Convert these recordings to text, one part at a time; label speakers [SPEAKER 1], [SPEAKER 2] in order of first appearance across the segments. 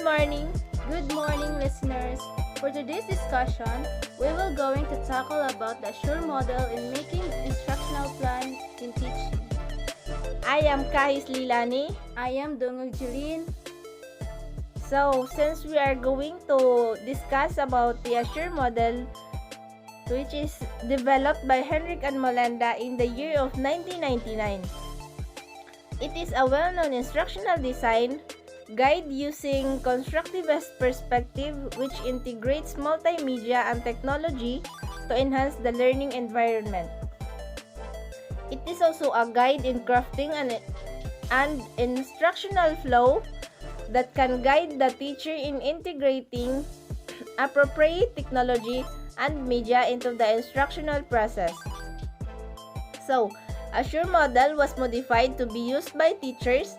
[SPEAKER 1] Good morning, listeners. For today's discussion, we will going to tackle about the Assure model in making instructional plan in teaching.
[SPEAKER 2] I am Kahis Lilani.
[SPEAKER 1] I am Dongul Jeline.
[SPEAKER 2] So, since we are going to discuss about the Assure model, which is developed by Henrik and Molenda in the year of 1999. It is a well-known instructional design guide using constructivist perspective which integrates multimedia and technology to enhance the learning environment. It is also a guide in crafting an instructional flow that can guide the teacher in integrating appropriate technology and media into the instructional process. So, Assure model was modified to be used by teachers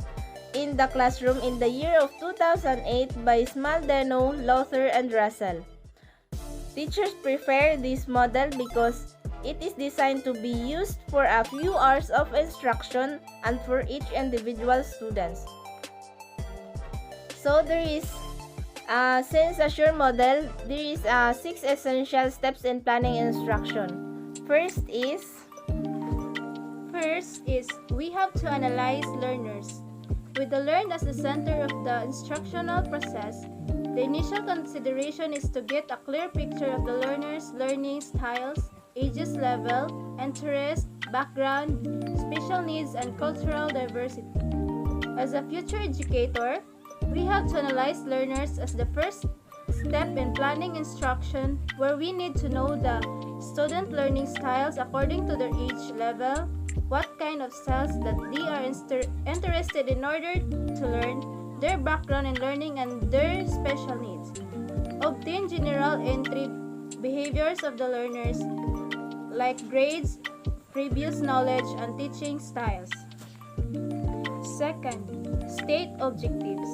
[SPEAKER 2] in the classroom in the year of 2008 by Smaldeno, Lothar, and Russell. Teachers prefer this model because it is designed to be used for a few hours of instruction and for each individual student. So there is, since Assure model, there is 6 essential steps in planning instruction. First is
[SPEAKER 1] we have to analyze learners. With the learned as the center of the instructional process, the initial consideration is to get a clear picture of the learner's learning styles, ages level, interest, background, special needs, and cultural diversity. As a future educator, we have to analyze learners as the first step in planning instruction, where we need to know the student learning styles according to their age level, what kind of styles that they are interested in order to learn, their background in learning, and their special needs. Obtain general entry behaviors of the learners, like grades, previous knowledge, and teaching styles. Second, state objectives.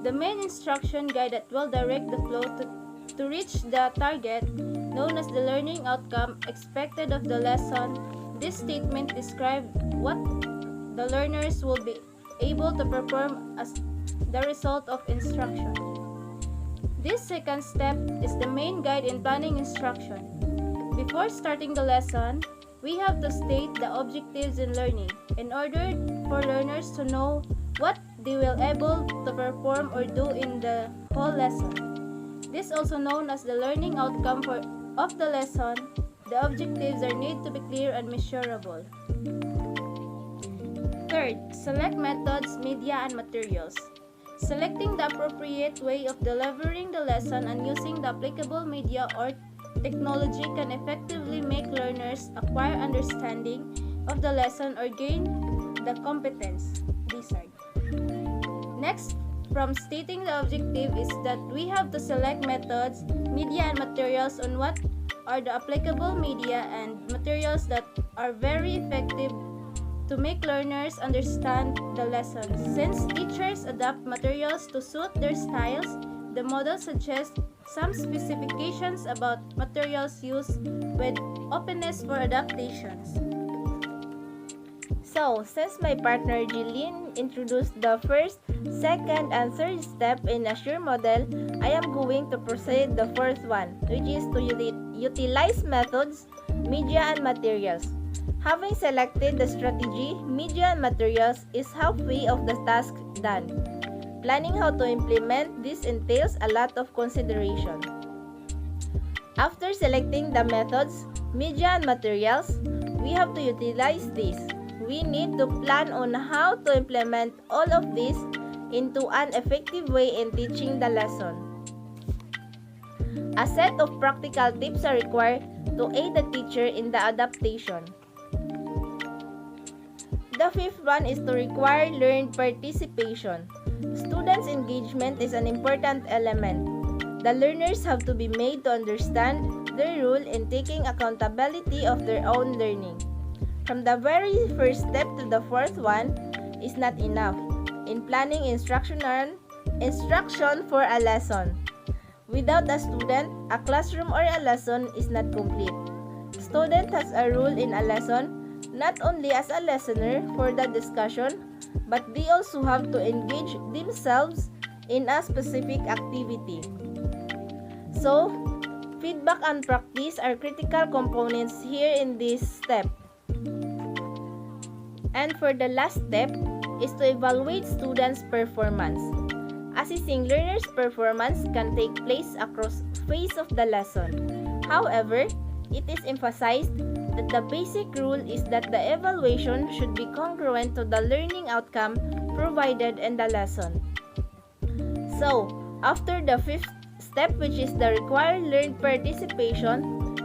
[SPEAKER 1] The main instruction guide that will direct the flow to reach the target, known as the learning outcome expected of the lesson. This statement describes what the learners will be able to perform as the result of instruction. This second step is the main guide in planning instruction. Before starting the lesson, we have to state the objectives in learning in order for learners to know what they will able to perform or do in the whole lesson. This is also known as the learning outcome of the lesson. The objectives are need to be clear and measurable. Third, select methods, media, and materials. Selecting the appropriate way of delivering the lesson and using the applicable media or technology can effectively make learners acquire understanding of the lesson or gain the competence desired. Next, from stating the objective is that we have to select methods, media, and materials on what are the applicable media and materials that are very effective to make learners understand the lesson. Since teachers adapt materials to suit their styles, the model suggests some specifications about materials used with openness for adaptations.
[SPEAKER 2] So, since my partner Jeline introduced the first, second, and third step in Assure model, I am going to proceed the fourth one, which is to utilize methods, media, and materials. Having selected the strategy, media, and materials is halfway of the task done. Planning how to implement this entails a lot of consideration. After selecting the methods, media, and materials, we have to utilize these. We need to plan on how to implement all of this into an effective way in teaching the lesson. A set of practical tips are required to aid the teacher in the adaptation. The fifth one is to require learned participation. Students' engagement is an important element. The learners have to be made to understand their role in taking accountability of their own learning. From the very first step to the fourth one is not enough in planning instruction for a lesson. Without a student, a classroom or a lesson is not complete. Student has a role in a lesson, not only as a listener for the discussion, but they also have to engage themselves in a specific activity. So, feedback and practice are critical components here in this step. And for the last step is to evaluate students' performance. Assessing learners' performance can take place across phase of the lesson. However, it is emphasized that the basic rule is that the evaluation should be congruent to the learning outcome provided in the lesson. So, after the fifth step, which is the required learned participation,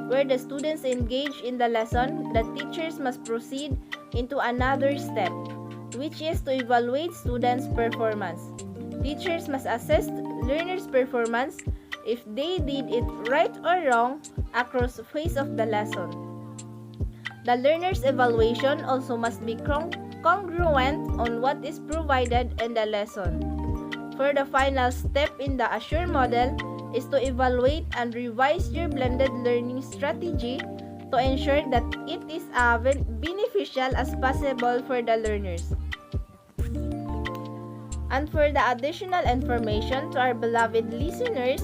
[SPEAKER 2] where the students engage in the lesson, the teachers must proceed into another step, which is to evaluate students' performance. Teachers must assess learners' performance if they did it right or wrong across phase of the lesson. The learner's evaluation also must be congruent on what is provided in the lesson. For the final step in the Assure model is to evaluate and revise your blended learning strategy to ensure that it is as beneficial as possible for the learners. And for the additional information to our beloved listeners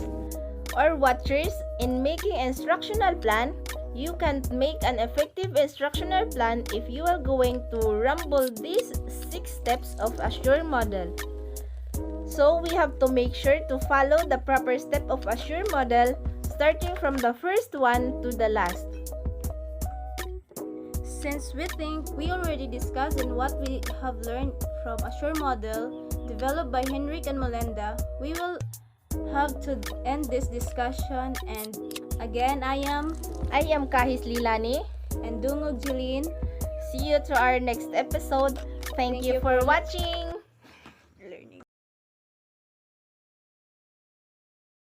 [SPEAKER 2] or watchers in making instructional plan, you can make an effective instructional plan if you are going to rumble these 6 steps of Assure model. So we have to make sure to follow the proper step of Assure model starting from the first one to the last.
[SPEAKER 1] Since we think we already discussed in what we have learned from Assure model developed by Henrik and Melinda, we will have to end this discussion. And again, I am
[SPEAKER 2] Kahis Lilani
[SPEAKER 1] and Dungog Jeline.
[SPEAKER 2] See you to our next episode. Thank you for watching.